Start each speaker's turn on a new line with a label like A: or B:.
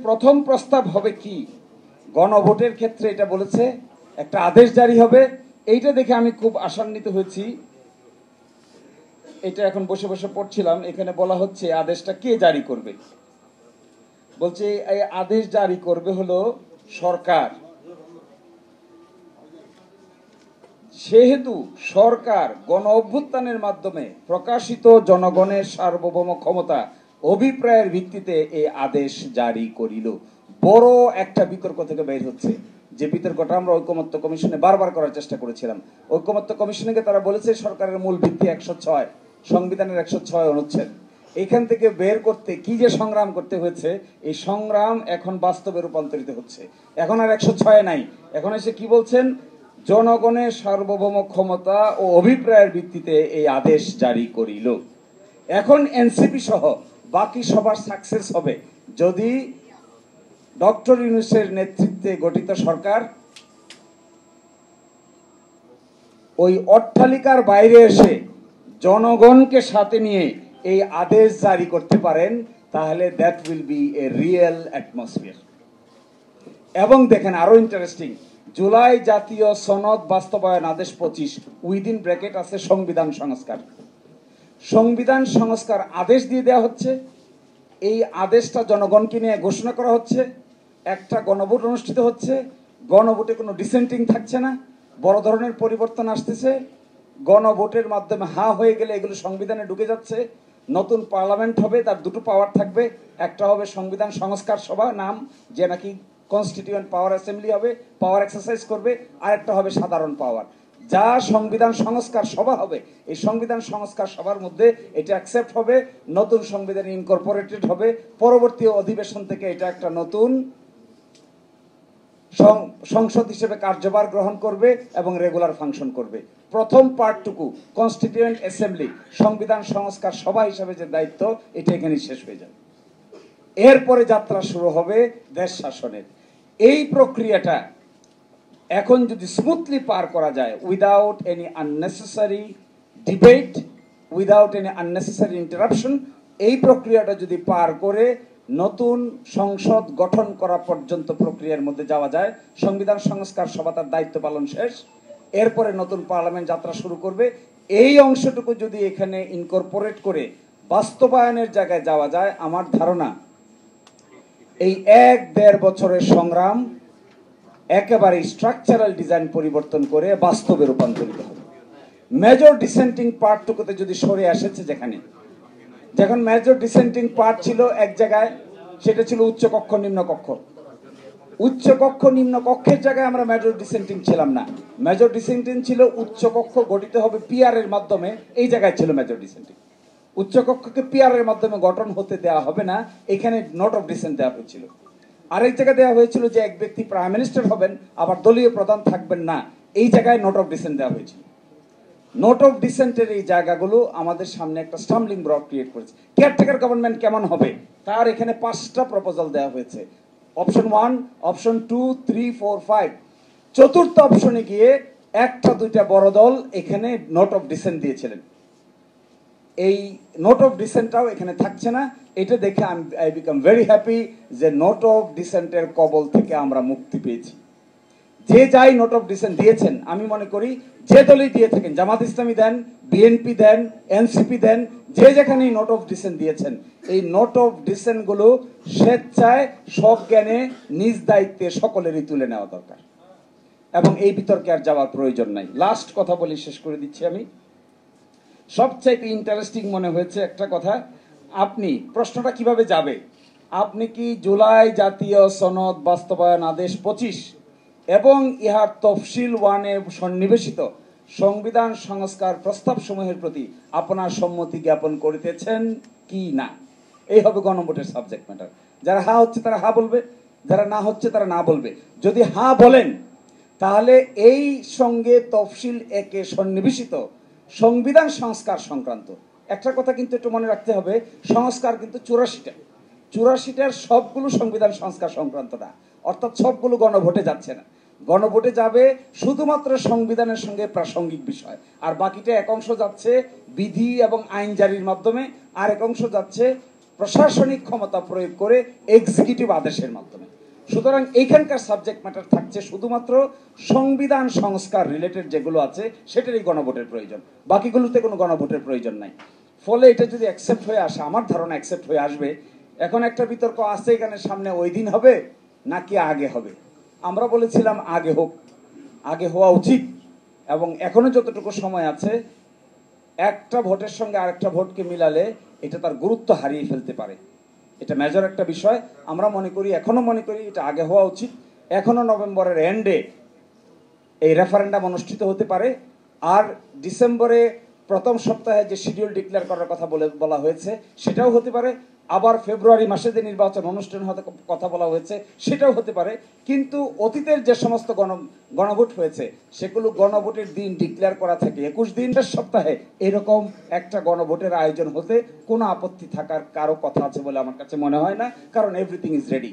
A: প্রথম প্রস্তাব হবে কি, গণভোটের ক্ষেত্রে এটা বলেছে একটা আদেশ জারি হবে। এইটা দেখে আমি খুব আশান্বিত হয়েছি। এটা এখন বসে বসে পড়ছিলাম, এখানে বলা হচ্ছে আদেশটা কে জারি করবে। বলছে এই আদেশ জারি করবে হলো সরকার। সেহেতু সরকার গণ অভ্যুত্থানের মাধ্যমে প্রকাশিত জনগণের সার্বভৌম ক্ষমতা অভিপ্রায়ের ভিত্তিতে এই আদেশ জারি করিল। বড় একটা বিতর্ক থেকে বের হচ্ছে, যে বিতর্কটা আমরা ঐকমত্য কমিশনে বারবার করার চেষ্টা করেছিলাম। ঐকমত্য কমিশনকে তারা বলেছে সরকারের মূল ভিত্তি 106, সংবিধানের 106 অনুচ্ছেদ। এখান থেকে বের করতে কি যে সংগ্রাম করতে হয়েছে, এই সংগ্রাম এখন বাস্তবে রূপান্তরিত হচ্ছে। এখন আর 106 নাই, এখন এসে কি বলছেন, জনগণের সার্বভৌম ক্ষমতা ও অভিপ্রায়ের ভিত্তিতে এই আদেশ জারি করিল। এখন এনসিপি সহ বাকি সবার সাকসেস হবে যদি ডক্টর ইউনূসের নেতৃত্বে গঠিত সরকার ওই অট্টালিকার বাইরে এসে জনগণকে সাথে নিয়ে এই আদেশ জারি করতে পারেন, তাহলে that will B A real atmosphere. এবং দেখেন আরো ইন্টারেস্টিং, জুলাই জাতীয় সনদ বাস্তবায়ন আদেশ 25 উইদিন ব্র্যাকেট আছে সংবিধান সংস্কার। সংবিধান সংস্কার আদেশ দিয়ে দেওয়া হচ্ছে, এই আদেশটা জনগণকে নিয়ে ঘোষণা করা হচ্ছে, একটা গণভোট অনুষ্ঠিত হচ্ছে, গণভোটে কোনো ডিসেন্টিং থাকছে না, বড় ধরনের পরিবর্তন আসতেছে। গণভোটের মাধ্যমে হয়ে গেলে এগুলো সংবিধানে ঢুকে যাচ্ছে। নতুন পার্লামেন্ট হবে, তার দুটো পাওয়ার থাকবে, একটা হবে সংবিধান সংস্কার সভা নাম, যে নাকি কনস্টিটিউয়েন্ট পাওয়ার অ্যাসেম্বলি হবে, পাওয়ার এক্সারসাইজ করবে, আর একটা হবে সাধারণ পাওয়ার। যা সংবিধান সংস্কার সভা হবে, এই সংবিধান সংস্কার সভার মধ্যে এটা অ্যাকসেপ্ট হবে, নতুন সংবিধানে ইনকর্পোরেটেড হবে, পরবর্তী অধিবেশন থেকে এটা একটা নতুন সংসদ হিসেবে কার্যভার গ্রহণ করবে এবং রেগুলার ফাংশন করবে। প্রথম পার্টটুকু কনস্টিটিউয়েন্ট অ্যাসেম্বলি সংবিধান সংস্কার সভা হিসেবে যে দায়িত্ব, এটা এখানে শেষ হয়ে যাবে। এরপরে যাত্রা শুরু হবে দেশ শাসনের। এই প্রক্রিয়াটা এখন যদি স্মুথলি পার করা যায়, without any unnecessary debate, without any unnecessary interruption, এই প্রক্রিয়াটা যদি পার করে নতুন সংসদ গঠন করা পর্যন্ত প্রক্রিয়ার মধ্যে যাওয়া যায়, সংবিধান সংস্কার সভা তার দায়িত্ব পালন শেষ, এরপরে নতুন পার্লামেন্ট যাত্রা শুরু করবে। এই অংশটুকু যদি এখানে ইনকর্পোরেট করে বাস্তবায়নের জায়গায় যাওয়া যায়, আমার ধারণা এই 1-1.5 বছরের সংগ্রাম একেবারে স্ট্রাকচারাল ডিজাইন পরিবর্তন করে বাস্তবে রূপান্তরিত হবে। মেজর ডিসেন্টিং পার্টটুকুতে যদি সরে এসেছে, যখন মেজর ডিসেন্টিং পার্ট ছিল এক জায়গায়, সেটা ছিল উচ্চকক্ষ নিম্নকক্ষ। উচ্চকক্ষ নিম্নকক্ষের জায়গায় আমরা মেজর ডিসেন্টিং ছিলাম না, মেজর ডিসেন্টিং ছিল উচ্চকক্ষ গঠিত হবে পিআর এর মাধ্যমে, এই জায়গায় ছিল মেজর ডিসেন্টিং। উচ্চকক্ষকে পিআর এর মাধ্যমে গঠন হতে দেওয়া হবে না, এখানে নোট অফ ডিসেন্ট দেওয়া হয়েছিল। আরেক জায়গায় দেওয়া হয়েছিল যে এক ব্যক্তি প্রাইম মিনিস্টার হবেন, আবার দলীয় প্রধান থাকবেন না, এই জায়গায় নোট অফ ডিসেন্ট দেওয়া হয়েছিল। নোট অফ ডিসেন্টের এই জায়গাগুলো আমাদের সামনে একটা স্টাম্বলিং ব্লক ক্রিয়েট করেছে। কেয়ারটেকার গভর্নমেন্ট কেমন হবে, তার এখানে 5টা প্রপোজাল দেওয়া হয়েছে, অপশন 1, অপশন 2, 3, 4, 5। চতুর্থ অপশনে গিয়ে 1-2টা বড় দল এখানে নোট অফ ডিসেন্ট দিয়েছিলেন। এই নোট অফ ডিসেন্টটাও এখানে থাকছে না। এটা দেখে আই বিকাম ভেরি হ্যাপি যে নোট অফ ডিসেন্টের কবল থেকে আমরা মুক্তি পেয়েছি। যে যাই নোট অফ ডিসেন্ট দিয়েছেন, আমি মনে করি যে দলই দিয়ে থাকেন, জামাত ইসলামী দেন, বিএনপি দেন, এনসিপি দেন, যে যেখানেই নোট অফ ডিসেন্ট দিয়েছেন, এই নোট অফ ডিসেন্ট গুলো স্বেচ্ছায় সজ্ঞানে নিজ দায়িত্বে সকলেরই তুলে নেওয়া দরকার, এবং এই বিতর্কে আর যাওয়ার প্রয়োজন নাই। লাস্ট কথা বলি, শেষ করে দিচ্ছি আমি। সবচাইতে ইন্টারেস্টিং মনে হয়েছে একটা কথা, আপনি প্রশ্নটা কিভাবে যাবে, আপনি কি জুলাই জাতীয় সনদ বাস্তবায়ন আদেশ 25 এবং ইহার তফসিল 1-এ সন্নিবেশিত সংবিধান সংস্কার প্রস্তাব সমূহের প্রতি আপনার সম্মতি জ্ঞাপন করিতেছেন কি না, এই হবে গণভোটের সাবজেক্ট ম্যাটার। যারা হা হচ্ছে তারা হা বলবে, যারা না হচ্ছে তারা না বলবে। যদি হা বলেন, তাহলে এই সঙ্গে তফসিল 1-এ সন্নিবেশিত সংবিধান সংস্কার সংক্রান্ত একটা কথা কিন্তু একটু মনে রাখতে হবে, সংস্কার কিন্তু 84টার সবগুলো সংবিধান সংস্কার সংক্রান্ত না, অর্থাৎ সবগুলো গণভোটে যাচ্ছে না। গণভোটে যাবে শুধুমাত্র সংবিধানের সঙ্গে প্রাসঙ্গিক বিষয়, আর বাকিটা এক অংশ যাচ্ছে বিধি এবং আইন জারির মাধ্যমে, আর এক অংশ যাচ্ছে প্রশাসনিক ক্ষমতা প্রয়োগ করে এক্সিকিউটিভ আদেশের মাধ্যমে। সুতরাং এইখানকার সাবজেক্ট ম্যাটার থাকছে শুধুমাত্র সংবিধান সংস্কার রিলেটেড যেগুলো আছে সেটারই গণভোটের প্রয়োজন, বাকিগুলোতে কোনো গণভোটের প্রয়োজন নাই। ফলে এটা যদি অ্যাকসেপ্ট হয়ে আসে, আমার ধারণা অ্যাকসেপ্ট হয়ে আসবে। এখন একটা বিতর্ক আছে এখানে, সামনে ওই দিন হবে নাকি আগে হবে। আমরা বলেছিলাম আগে হোক, আগে হওয়া উচিত, এবং এখনো যতটুকু সময় আছে একটা ভোটের সঙ্গে আরেকটা ভোটকে মিলালে এটা তার গুরুত্ব হারিয়ে ফেলতে পারে। এটা মেজর একটা বিষয়। আমরা মনে করি, এখনো মনে করি এটা আগে হওয়া উচিত। এখনো নভেম্বরের এন্ডে এই রেফারেন্ডাম অনুষ্ঠিত হতে পারে। আর ডিসেম্বরে প্রথম সপ্তাহে যে শিডিউল ডিক্লেয়ার করার কথা বলা হয়েছে সেটাও হতে পারে। আবার ফেব্রুয়ারি মাসে যে নির্বাচন অনুষ্ঠান হতে কথা বলা হয়েছে সেটাও হতে পারে। কিন্তু অতীতের যে সমস্ত গণভোট হয়েছে সেগুলো গণভোটের দিন ডিক্লেয়ার করা থাকে 21 দিনের সপ্তাহে, এরকম একটা গণভোটের আয়োজন হতে কোনো আপত্তি থাকার কারো কথা আছে বলে আমার কাছে মনে হয় না, কারণ এভরিথিং ইজ রেডি।